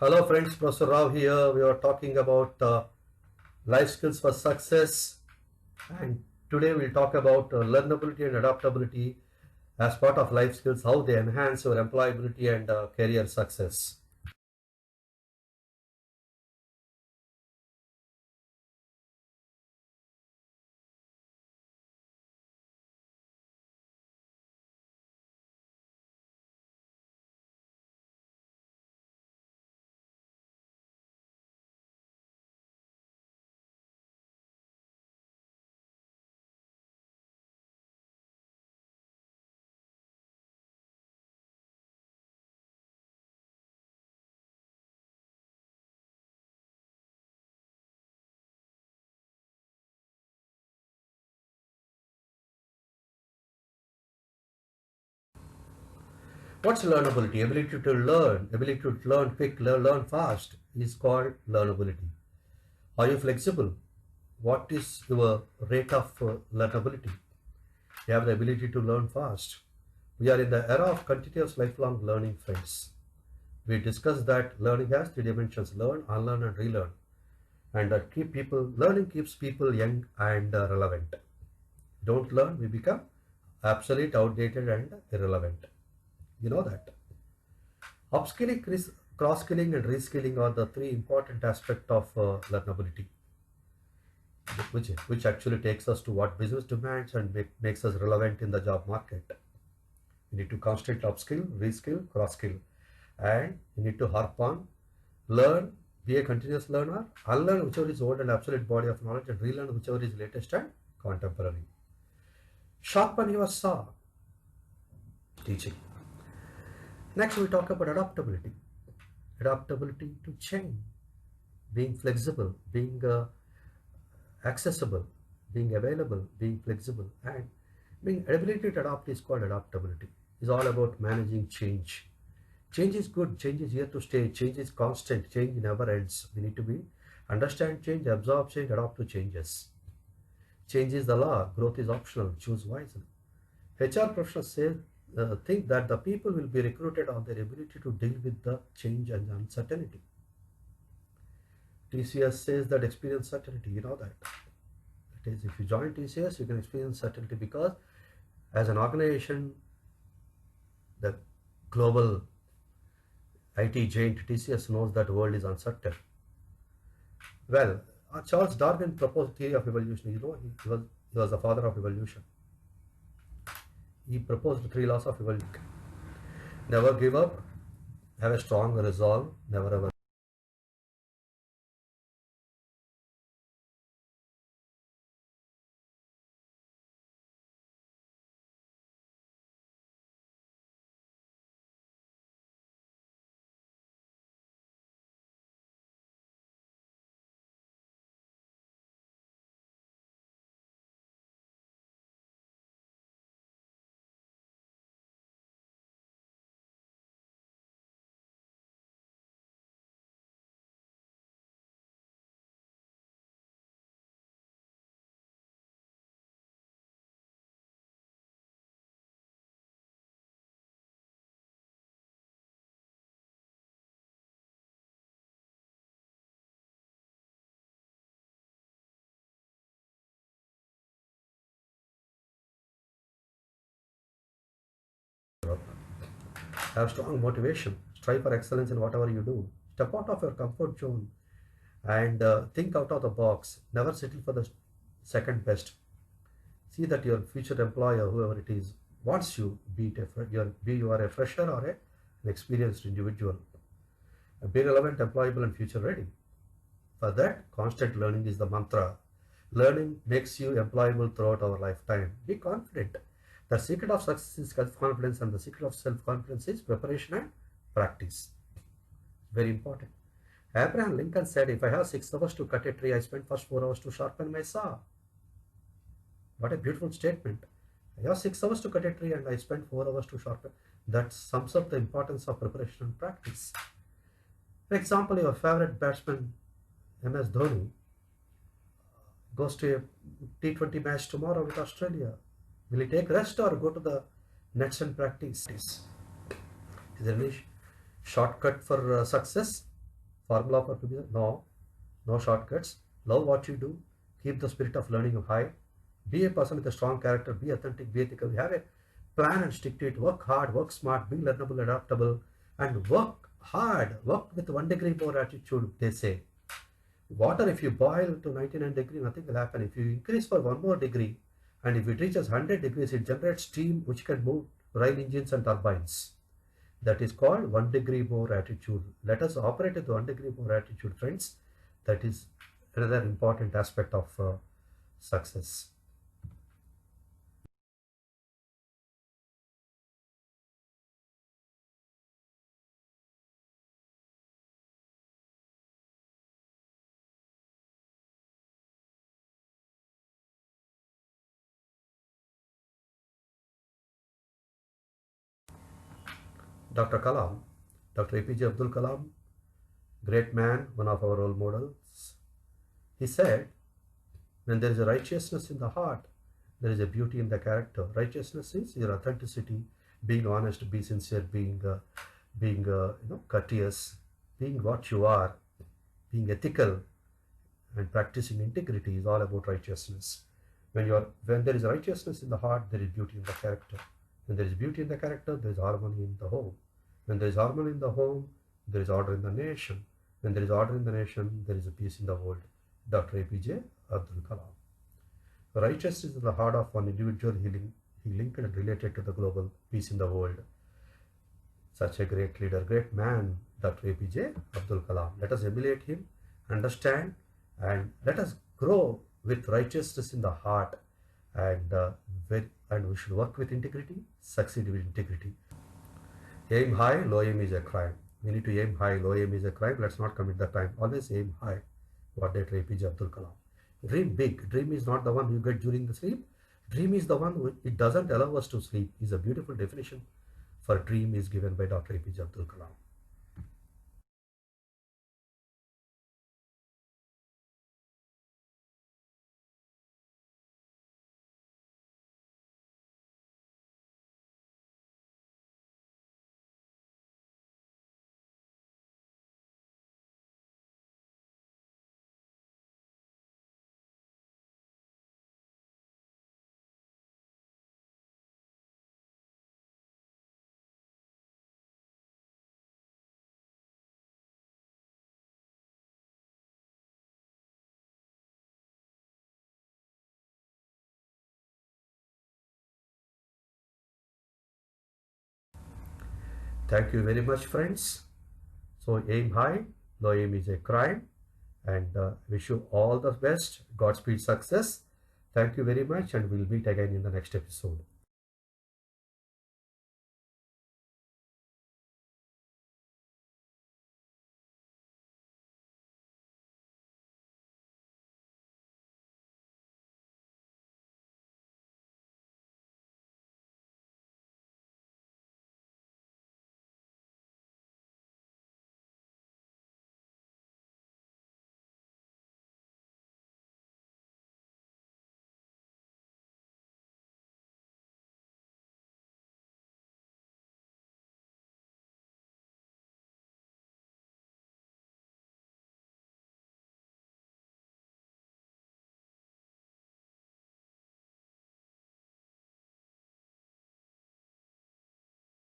Hello friends, Professor Rao here. We are talking about life skills for success, and today we'll talk about learnability and adaptability as part of life skills, how they enhance your employability and career success. What's learnability? Ability to learn quick, learn fast is called learnability. Are you flexible? What is your rate of learnability? You have the ability to learn fast. We are in the era of continuous lifelong learning, friends. We discussed that learning has three dimensions: learn, unlearn, and relearn. And that keep people learning keeps people young and relevant. Don't learn, we become obsolete, outdated, and irrelevant. You know that. Upskilling, cross-skilling, and reskilling are the three important aspects of learnability, which actually takes us to what business demands and makes us relevant in the job market. You need to constantly upskill, reskill, cross-skill, and you need to harp on, learn, be a continuous learner, unlearn whichever is old and obsolete body of knowledge, and relearn whichever is latest and contemporary. Sharpen your saw, teaching. Next, we talk about adaptability. Adaptability to change, being flexible, being accessible, being available, being flexible, and being ability to adapt is called adaptability. It's all about managing change. Change is good. Change is here to stay. Change is constant. Change never ends. We need to be understand change, absorb change, adapt to changes. Change is the law. Growth is optional. Choose wisely. HR professionals think that the people will be recruited on their ability to deal with the change and uncertainty. TCS says that experience certainty. You know that. That is, if you join TCS, you can experience certainty because as an organization, the global IT giant TCS knows that the world is uncertain. Well, Charles Darwin proposed theory of evolution. You know, he was the father of evolution. He proposed three laws of evolution. Never give up, have a strong resolve, never ever. Have strong motivation. Strive for excellence in whatever you do. Step out of your comfort zone and think out of the box. Never settle for the second best. See that your future employer, whoever it is, wants you, be you are a fresher or an experienced individual. Be relevant, employable, and future ready. For that, constant learning is the mantra. Learning makes you employable throughout our lifetime. Be confident. The secret of success is self-confidence, and the secret of self-confidence is preparation and practice. Very important. Abraham Lincoln said, if I have 6 hours to cut a tree, I spend first 4 hours to sharpen my saw. What a beautiful statement. I have 6 hours to cut a tree and I spend 4 hours to sharpen. That sums up the importance of preparation and practice. For example, your favorite batsman, MS Dhoni, goes to a T20 match tomorrow with Australia. Will he take rest or go to the nets and practice? Is there any shortcut for success? formula for optimism? No, no shortcuts. Love what you do. Keep the spirit of learning high. Be a person with a strong character. Be authentic. Be ethical. Have a plan and stick to it. Work hard. Work smart. Be learnable, adaptable, and work hard. Work with 1 degree more attitude. They say. Water, if you boil to 99 degrees, nothing will happen. If you increase for 1 more degree, and if it reaches 100 degrees, it generates steam which can move rail engines and turbines. That is called 1 degree more attitude. Let us operate with 1 degree more attitude, friends. That is another important aspect of success. Dr. Kalam, Dr. APJ Abdul Kalam, great man, one of our role models, he said, when there is a righteousness in the heart, there is a beauty in the character. Righteousness is your authenticity, being honest, be sincere, being courteous, being what you are, being ethical, and practicing integrity is all about righteousness. When there is righteousness in the heart, there is beauty in the character. When there is beauty in the character, there is harmony in the home. When there is harmony in the home, there is order in the nation. When there is order in the nation, there is a peace in the world. Dr. APJ Abdul Kalam. Righteousness is in the heart of one individual. He linked and related to the global peace in the world. Such a great leader, great man, Dr. APJ Abdul Kalam. Let us emulate him, understand, and let us grow with righteousness in the heart, and we should work with integrity, succeed with integrity. Aim high, low aim is a crime. We need to aim high, low aim is a crime. Let's not commit that time. Always aim high. What did APJ Abdul Kalam? Dream big. Dream is not the one you get during the sleep. Dream is the one it doesn't allow us to sleep. Is a beautiful definition for dream is given by Dr. APJ Abdul Kalam. Thank you very much, friends. So aim high, low aim is a crime, and wish you all the best. Godspeed success. Thank you very much, and we'll meet again in the next episode.